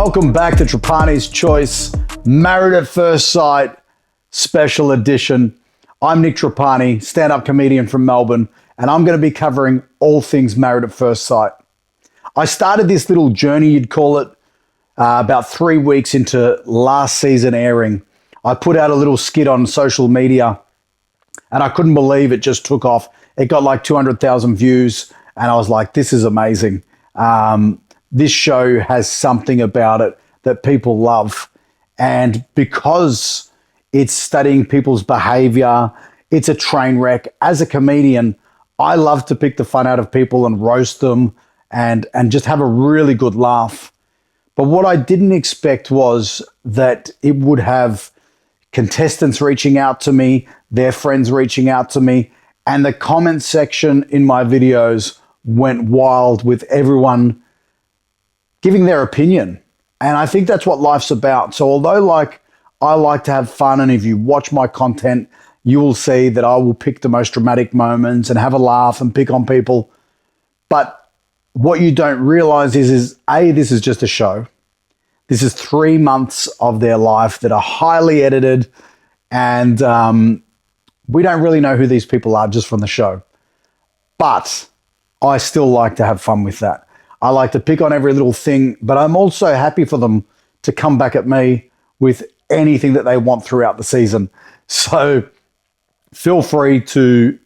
Welcome back to Trapani's Choice Married at First Sight Special Edition. I'm Nick Trapani, stand-up comedian from Melbourne, and I'm going to be covering all things Married at First Sight. I started this little journey, you'd call it, about 3 weeks into last season airing. I put out a little skit on social media, and I couldn't believe it just took off. It got like 200,000 views, and I was like, this is amazing. This show has something about it that people love. And because it's studying people's behavior, it's a train wreck. As a comedian, I love to pick the fun out of people and roast them and just have a really good laugh. But what I didn't expect was that it would have contestants reaching out to me, their friends reaching out to me, and the comment section in my videos went wild with everyone giving their opinion. And I think that's what life's about. So although I like to have fun, and if you watch my content, you will see that I will pick the most dramatic moments and have a laugh and pick on people. But what you don't realize is A, this is just a show. This is 3 months of their life that are highly edited, and we don't really know who these people are just from the show. But I still like to have fun with that. I like to pick on every little thing, but I'm also happy for them to come back at me with anything that they want throughout the season. So feel free to,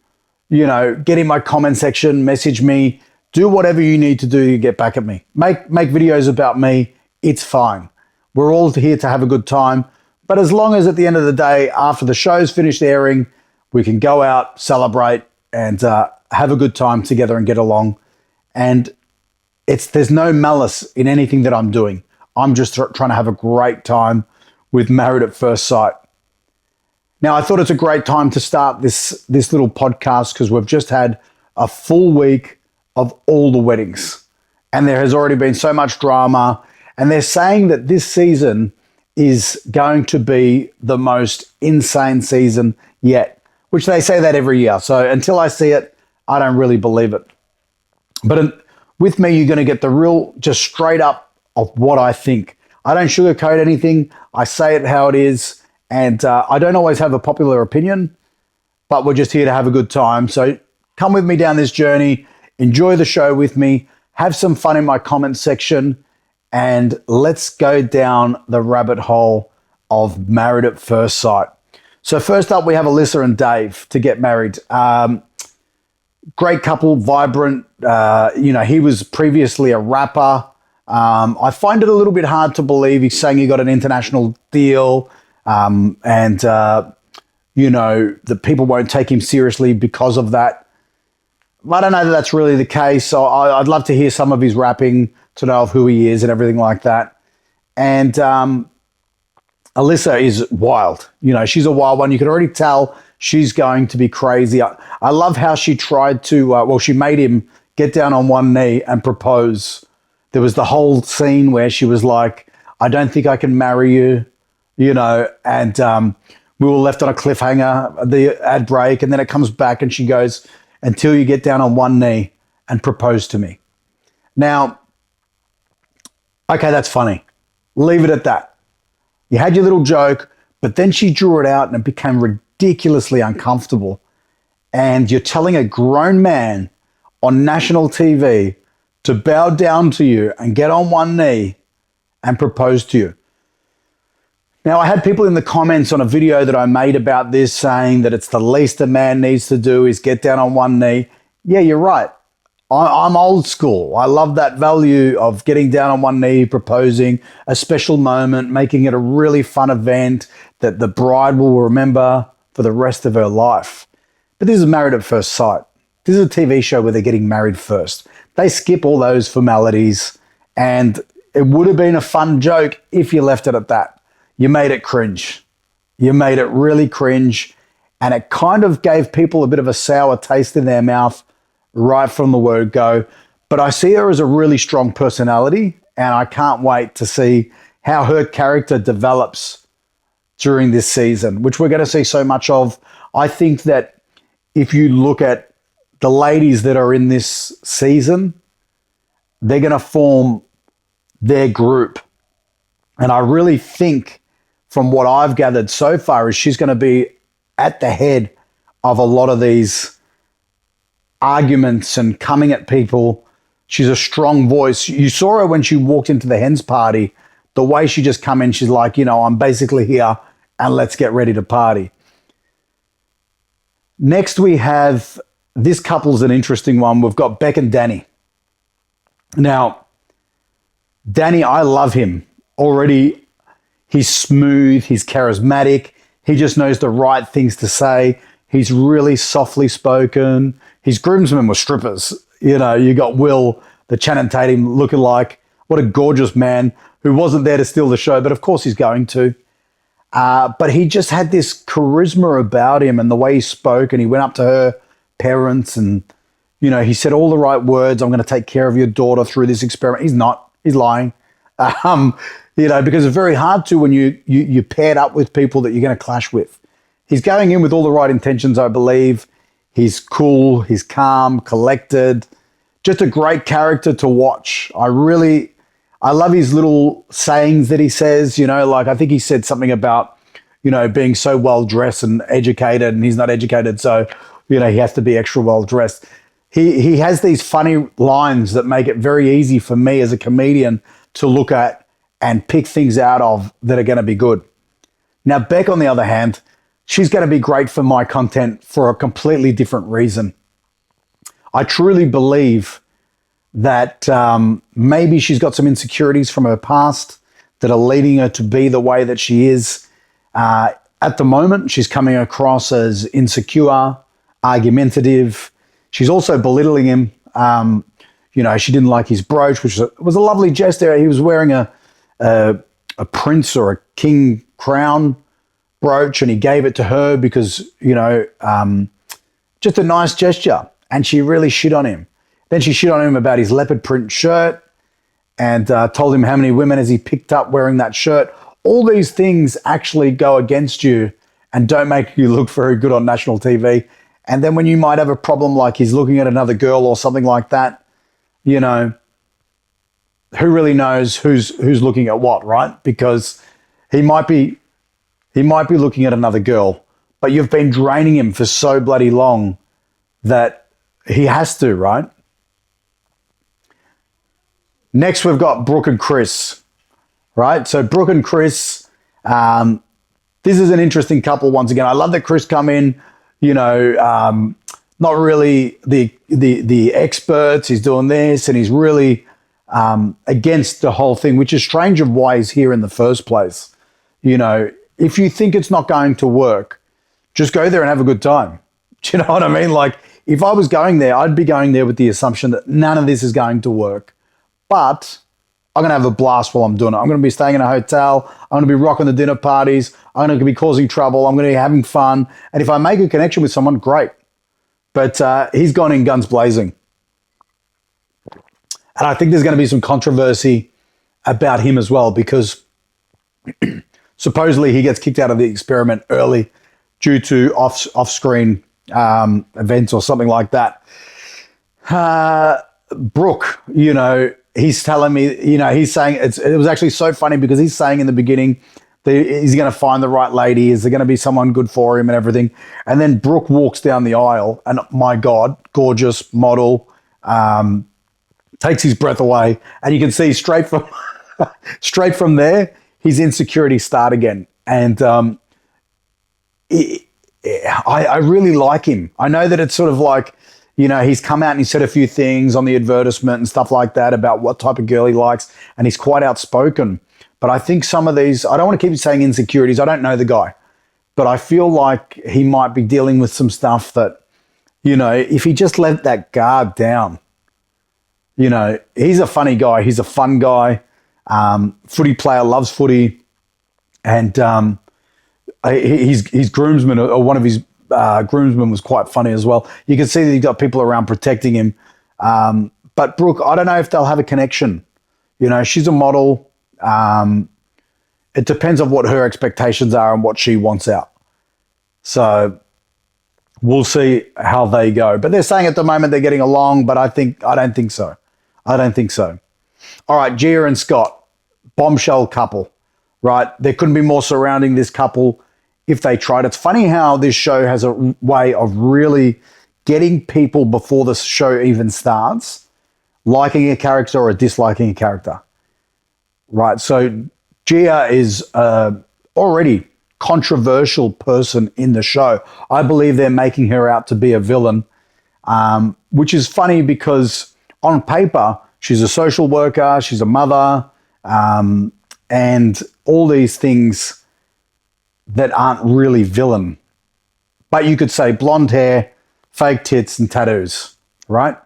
get in my comment section, message me, do whatever you need to do to get back at me. Make videos about me. It's fine. We're all here to have a good time. But as long as at the end of the day, after the show's finished airing, we can go out, celebrate, and have a good time together and get along. And there's no malice in anything that I'm doing. I'm just trying to have a great time with Married at First Sight. Now, I thought it's a great time to start this little podcast because we've just had a full week of all the weddings. And there has already been so much drama. And they're saying that this season is going to be the most insane season yet, which they say that every year. So until I see it, I don't really believe it. But with me, you're going to get the real, just straight up of what I think. I don't sugarcoat anything. I say it how it is. And I don't always have a popular opinion, but we're just here to have a good time. So come with me down this journey. Enjoy the show with me. Have some fun in my comment section. And let's go down the rabbit hole of Married at First Sight. So first up, we have Alyssa and Dave to get married. Great couple, vibrant. He was previously a rapper. I find it a little bit hard to believe he's saying he got an international deal, that people won't take him seriously because of that. I don't know that that's really the case. So I'd love to hear some of his rapping to know of who he is and everything like that. And Alyssa is wild. She's a wild one. You can already tell she's going to be crazy. I love how she tried to, she made him get down on one knee and propose. There was the whole scene where she was like, I don't think I can marry you, and we were left on a cliffhanger, the ad break, and then it comes back and she goes, until you get down on one knee and propose to me. Now, okay, that's funny. Leave it at that. You had your little joke, but then she drew it out and it became ridiculously uncomfortable. And you're telling a grown man on national TV to bow down to you and get on one knee and propose to you. Now, I had people in the comments on a video that I made about this saying that it's the least a man needs to do is get down on one knee. Yeah, you're right. I'm old school. I love that value of getting down on one knee, proposing, a special moment, making it a really fun event that the bride will remember for the rest of her life. But this is Married at First Sight. This is a TV show where they're getting married first. They skip all those formalities, and it would have been a fun joke if you left it at that. You made it cringe. You made it really cringe, and it kind of gave people a bit of a sour taste in their mouth right from the word go. But I see her as a really strong personality, and I can't wait to see how her character develops during this season, which we're going to see so much of. I think that if you look at the ladies that are in this season, they're going to form their group And I really think, from what I've gathered so far, is she's going to be at the head of a lot of these arguments and coming at people. She's a strong voice. You saw her when she walked into the hens party. The way she just come in, she's like, I'm basically here and let's get ready to party. Next, we have, this couple's an interesting one. We've got Beck and Danny. Now, Danny, I love him already. He's smooth, he's charismatic, he just knows the right things to say. He's really softly spoken. His groomsmen were strippers. You got Will, the Channing Tatum looking like, what a gorgeous man who wasn't there to steal the show, but of course he's going to. But he just had this charisma about him and the way he spoke, and he went up to her parents and, he said all the right words. I'm going to take care of your daughter through this experiment. He's not. He's lying. Because it's very hard to when you paired up with people that you're going to clash with. He's going in with all the right intentions, I believe. He's cool. He's calm, collected. Just a great character to watch. I love his little sayings that he says, I think he said something about, being so well-dressed and educated, and he's not educated, so, he has to be extra well-dressed. He has these funny lines that make it very easy for me as a comedian to look at and pick things out of that are going to be good. Now, Beck, on the other hand, she's going to be great for my content for a completely different reason. I truly believe that maybe she's got some insecurities from her past that are leading her to be the way that she is. At the moment, she's coming across as insecure, argumentative. She's also belittling him. She didn't like his brooch, which was a lovely gesture. He was wearing a prince or a king crown brooch, and he gave it to her because, just a nice gesture. And she really shit on him. Then she shit on him about his leopard print shirt and told him how many women has he picked up wearing that shirt. All these things actually go against you and don't make you look very good on national TV. And then when you might have a problem like he's looking at another girl or something like that, who really knows who's looking at what, right? Because he might be looking at another girl, but you've been draining him for so bloody long that he has to, right? Next, we've got Brooke and Chris, right? So Brooke and Chris, this is an interesting couple once again. I love that Chris come in, not really the experts. He's doing this, and he's really against the whole thing, which is strange of why he's here in the first place. If you think it's not going to work, just go there and have a good time. Do you know what I mean? Like, if I was going there, I'd be going there with the assumption that none of this is going to work. But I'm going to have a blast while I'm doing it. I'm going to be staying in a hotel. I'm going to be rocking the dinner parties. I'm going to be causing trouble. I'm going to be having fun. And if I make a connection with someone, great. But he's gone in guns blazing. And I think there's going to be some controversy about him as well, because supposedly he gets kicked out of the experiment early due to off-screen events or something like that. Brooke, he's telling me, he's saying, it was actually so funny because he's saying in the beginning that he's going to find the right lady. Is there going to be someone good for him and everything? And then Brooke walks down the aisle and, my God, gorgeous model, takes his breath away. And you can see straight from there, his insecurities start again. And I really like him. I know that it's sort of like, he's come out and he said a few things on the advertisement and stuff like that about what type of girl he likes, and he's quite outspoken. But I think some of these, I don't want to keep saying insecurities. I don't know the guy, but I feel like he might be dealing with some stuff that, if he just let that guard down, he's a funny guy. He's a fun guy. Footy player, loves footy. And his groomsmen, or one of his groomsmen, was quite funny as well. You can see that he's got people around protecting him. But Brooke, I don't know if they'll have a connection. She's a model. It depends on what her expectations are and what she wants out. So we'll see how they go. But they're saying at the moment they're getting along, but I don't think so. I don't think so. All right, Gia and Scott, bombshell couple. right? There couldn't be more surrounding this couple if they tried. It's funny how this show has a way of really getting people before the show even starts, liking a character or disliking a character, right? So Gia is already controversial person in the show. I believe they're making her out to be a villain, which is funny because on paper, she's a social worker, she's a mother, and all these things that aren't really villain. But you could say blonde hair, fake tits, and tattoos, right?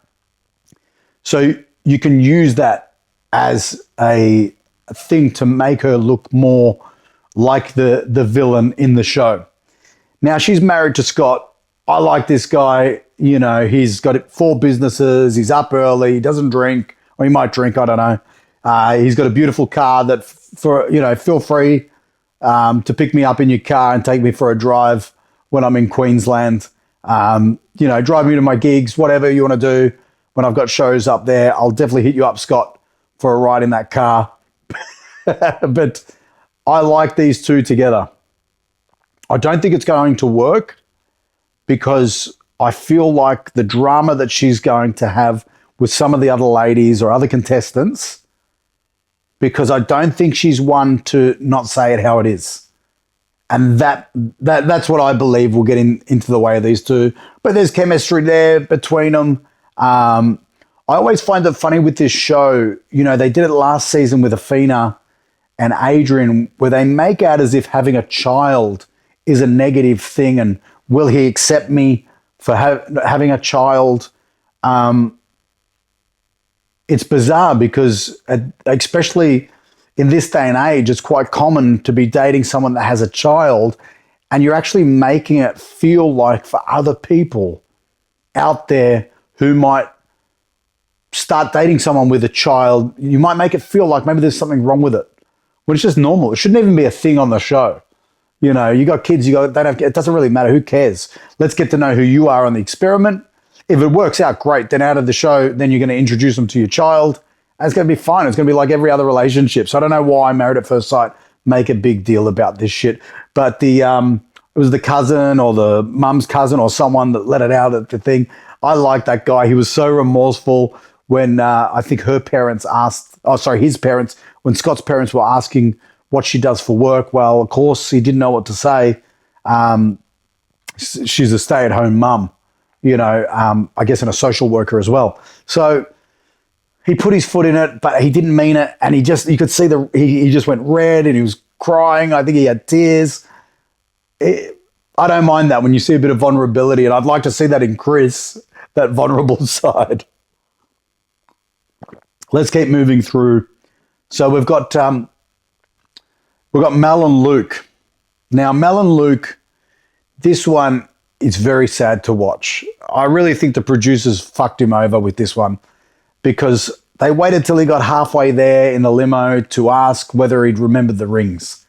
So you can use that as a thing to make her look more like the villain in the show. Now, she's married to Scott. I like this guy. You know, he's got 4 businesses. He's up early. He doesn't drink, or he might drink. I don't know. He's got a beautiful car that, feel free to pick me up in your car and take me for a drive when I'm in Queensland. Drive me to my gigs, whatever you want to do. When I've got shows up there, I'll definitely hit you up, Scott, for a ride in that car. But I like these two together. I don't think it's going to work because I feel like the drama that she's going to have with some of the other ladies or other contestants, because I don't think she's one to not say it how it is. And that's what I believe will get into the way of these two. But there's chemistry there between them. I always find it funny with this show, they did it last season with Athena and Adrian, where they make out as if having a child is a negative thing and will he accept me for having a child? It's bizarre because especially in this day and age, it's quite common to be dating someone that has a child and you're actually making it feel like for other people out there who might start dating someone with a child, you might make it feel like maybe there's something wrong with it, when it's just normal. It shouldn't even be a thing on the show. You got kids, it doesn't really matter. Who cares? Let's get to know who you are on the experiment. If it works out, great. Then out of the show, then you're going to introduce them to your child. And it's going to be fine. It's going to be like every other relationship. So I don't know why Married at First Sight make a big deal about this shit. But it was the cousin or the mum's cousin or someone that let it out at the thing. I like that guy. He was so remorseful when I think his parents, when Scott's parents were asking what she does for work. Well, of course, he didn't know what to say. She's a stay-at-home mum, I guess, and a social worker as well. So he put his foot in it, but he didn't mean it. And you could see he just went red and he was crying. I think he had tears. I don't mind that when you see a bit of vulnerability, and I'd like to see that in Chris, that vulnerable side. Let's keep moving through. So we've got Mel and Luke. Now, Mel and Luke, this one is very sad to watch. I really think the producers fucked him over with this one because they waited till he got halfway there in the limo to ask whether he'd remembered the rings.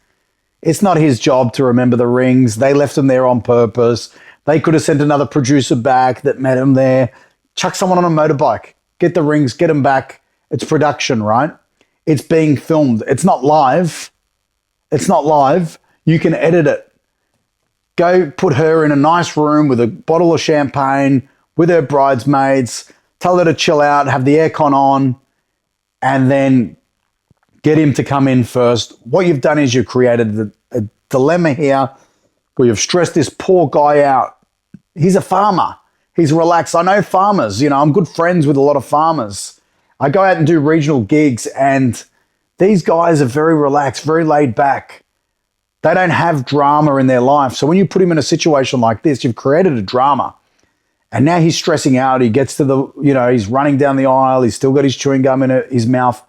It's not his job to remember the rings. They left him there on purpose. They could have sent another producer back that met him there. Chuck someone on a motorbike. Get the rings, get them back. It's production, right? It's being filmed. It's not live. It's not live. You can edit it. Go put her in a nice room with a bottle of champagne with her bridesmaids. Tell her to chill out, have the aircon on, and then get him to come in first. What you've done is you've created a dilemma here where you've stressed this poor guy out. He's a farmer. He's relaxed. I know farmers. I'm good friends with a lot of farmers. I go out and do regional gigs, and these guys are very relaxed, very laid back. They don't have drama in their life. So when you put him in a situation like this, you've created a drama. And now he's stressing out. He gets to he's running down the aisle. He's still got his chewing gum in his mouth.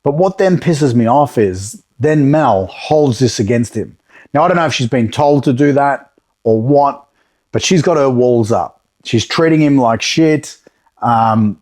But what then pisses me off is then Mel holds this against him. Now, I don't know if she's been told to do that or what, but she's got her walls up. She's treating him like shit. He's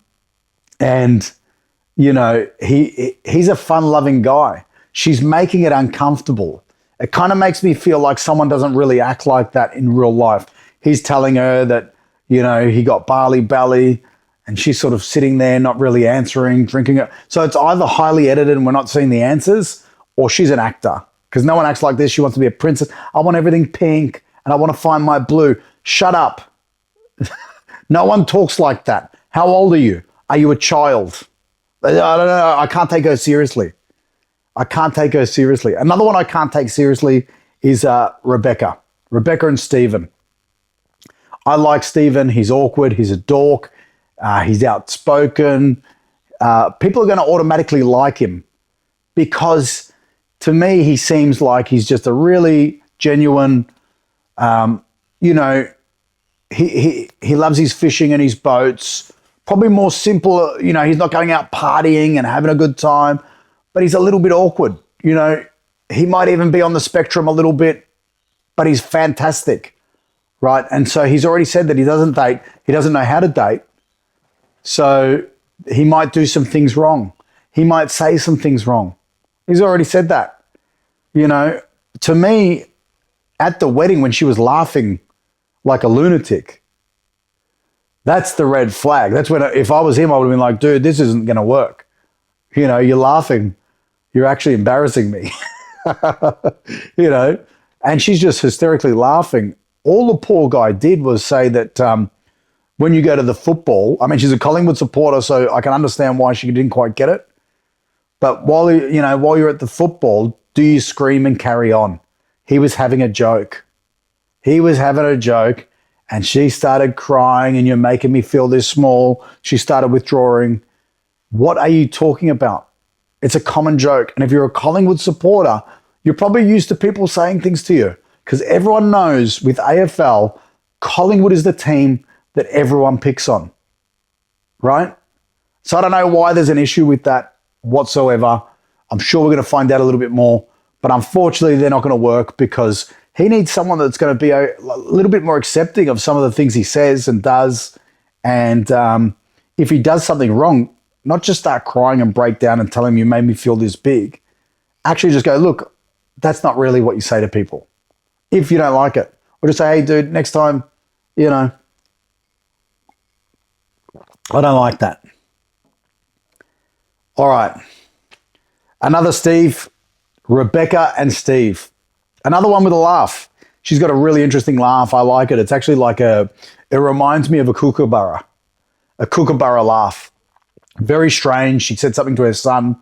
a fun-loving guy. She's making it uncomfortable. It kind of makes me feel like someone doesn't really act like that in real life. He's telling her that, he got barley belly, and she's sort of sitting there not really answering, drinking it. So it's either highly edited and we're not seeing the answers, or she's an actor because no one acts like this. She wants to be a princess. I want everything pink and I want to find my blue. Shut up. No one talks like that. How old are you? Are you a child? I don't know. I can't take her seriously. I can't take her seriously. Another one I can't take seriously is Rebecca. Rebecca and Stephen. I like Stephen. He's awkward. He's a dork. He's outspoken. People are going to automatically like him because to me, he seems like he's just a really genuine, you know, he loves his fishing and his boats. Probably more simple, you know, he's not going out partying and having a good time, but he's a little bit awkward. You know, he might even be on the spectrum a little bit, but he's fantastic, right? And so he's already said that he doesn't date. He doesn't know how to date. So he might do some things wrong. He might say some things wrong. He's already said that. You know, to me, at the wedding when she was laughing like a lunatic, that's the red flag. That's when, if I was him, I would have been like, dude, this isn't going to work. You know, you're laughing. You're actually embarrassing me. You know, and she's just hysterically laughing. All the poor guy did was say that when you go to the football, I mean, she's a Collingwood supporter, so I can understand why she didn't quite get it. But while you're at the football, do you scream and carry on? He was having a joke. He was having a joke, and she started crying, and you're making me feel this small. She started withdrawing. What are you talking about? It's a common joke. And if you're a Collingwood supporter, you're probably used to people saying things to you because everyone knows with AFL, Collingwood is the team that everyone picks on, right? So I don't know why there's an issue with that whatsoever. I'm sure we're going to find out a little bit more, but unfortunately they're not going to work because he needs someone that's going to be a little bit more accepting of some of the things he says and does. And if he does something wrong, not just start crying and break down and tell him you made me feel this big. Actually just go, look, that's not really what you say to people if you don't like it. Or just say, hey, dude, next time, you know, I don't like that. All right. Another Steve, Rebecca and Steve. Another one with a laugh. She's got a really interesting laugh. I like it. It's actually like it reminds me of a kookaburra laugh. Very strange. She said something to her son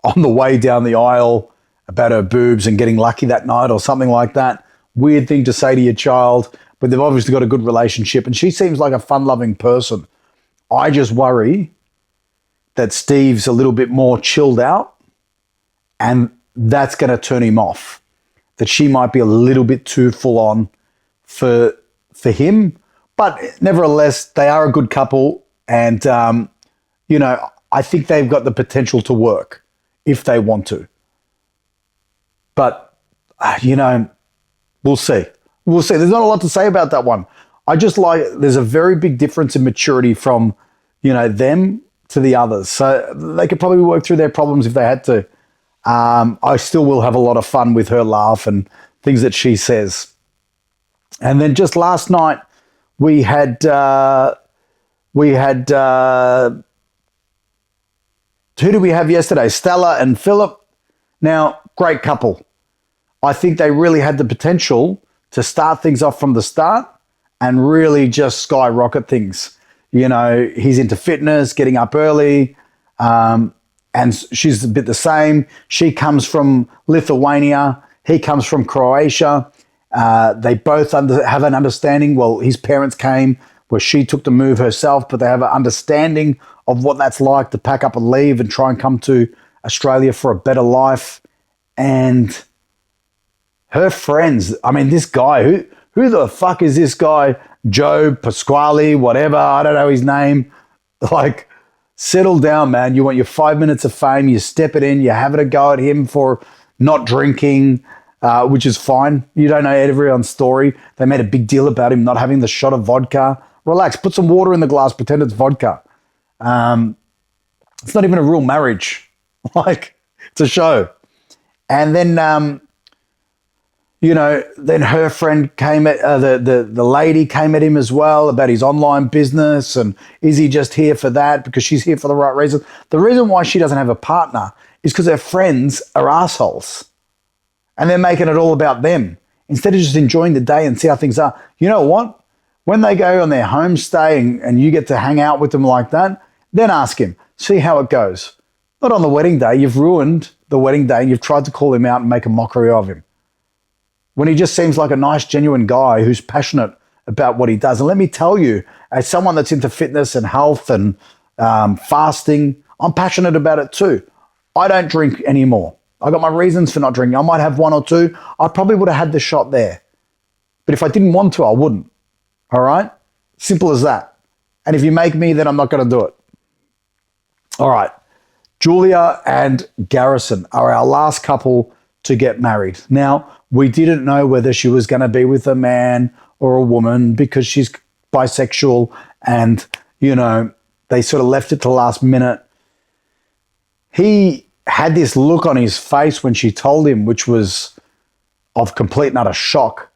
on the way down the aisle about her boobs and getting lucky that night or something like that. Weird thing to say to your child, but they've obviously got a good relationship and she seems like a fun-loving person. I just worry that Steve's a little bit more chilled out and that's going to turn him off. That she might be a little bit too full on for him. But nevertheless, they are a good couple and, you know, I think they've got the potential to work if they want to. But, you know, we'll see. We'll see. There's not a lot to say about that one. I just like, there's a very big difference in maturity from, you know, them to the others. So they could probably work through their problems if they had to. I still will have a lot of fun with her laugh and things that she says. And then just last night, we had who did we have yesterday? Stella and Philip. Now, great couple. I think they really had the potential to start things off from the start and really just skyrocket things. You know, he's into fitness, getting up early, and she's a bit the same. She comes from Lithuania. He comes from Croatia. They both have an understanding. Well, his parents came where she took the move herself, but they have an understanding of what that's like to pack up and leave and try and come to Australia for a better life. And her friends, I mean, this guy, who the fuck is this guy? Joe Pasquale, whatever, I don't know his name. Like, settle down, man. You want your 5 minutes of fame, you step it in, you're having a go at him for not drinking, which is fine. You don't know everyone's story. They made a big deal about him not having the shot of vodka. Relax, put some water in the glass, pretend it's vodka. It's not even a real marriage. Like, it's a show. And then, you know, then her friend came at, the lady came at him as well about his online business and is he just here for that because she's here for the right reason. The reason why she doesn't have a partner is because her friends are assholes. and they're making it all about them instead of just enjoying the day and see how things are. You know what? When they go on their homestay and you get to hang out with them like that, then ask him, see how it goes. Not on the wedding day. You've ruined the wedding day and you've tried to call him out and make a mockery of him. When he just seems like a nice, genuine guy who's passionate about what he does. And let me tell you, as someone that's into fitness and health and fasting, I'm passionate about it too. I don't drink anymore. I got my reasons for not drinking. I might have one or two. I probably would have had the shot there. But if I didn't want to, I wouldn't. All right? Simple as that. And if you make me, then I'm not going to do it. All right. Julia and Garrison are our last couple to get married. Now, we didn't know whether she was going to be with a man or a woman because she's bisexual and, you know, they sort of left it to the last minute. He had this look on his face when she told him, which was of complete and utter shock.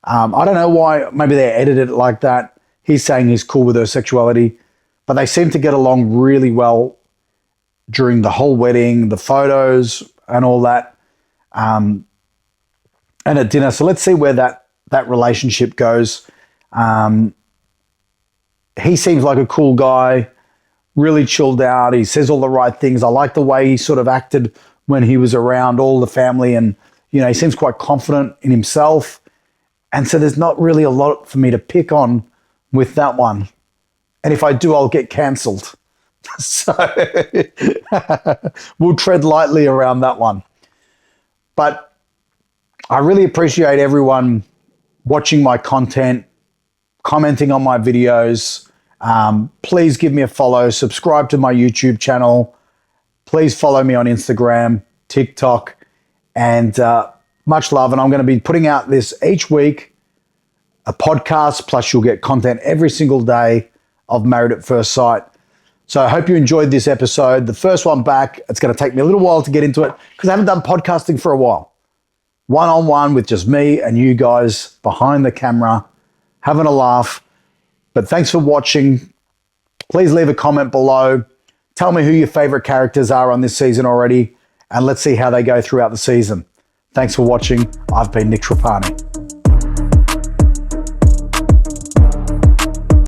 I don't know why. Maybe they edited it like that. He's saying he's cool with her sexuality, but they seem to get along really well during the whole wedding, the photos and all that, and at dinner. So let's see where that relationship goes. He seems like a cool guy, really chilled out. He says all the right things. I like the way he sort of acted when he was around all the family, and, you know, he seems quite confident in himself. And so there's not really a lot for me to pick on with that one. And if I do, I'll get cancelled. So we'll tread lightly around that one. But I really appreciate everyone watching my content, commenting on my videos. Please give me a follow, subscribe to my YouTube channel. Please follow me on Instagram, TikTok, and much love. And I'm going to be putting out this each week, a podcast, plus you'll get content every single day of Married at First Sight. So I hope you enjoyed this episode. The first one back, it's going to take me a little while to get into it because I haven't done podcasting for a while. One-on-one with just me and you guys behind the camera, having a laugh. But thanks for watching. Please leave a comment below. Tell me who your favorite characters are on this season already, and let's see how they go throughout the season. Thanks for watching. I've been Nick Trapani.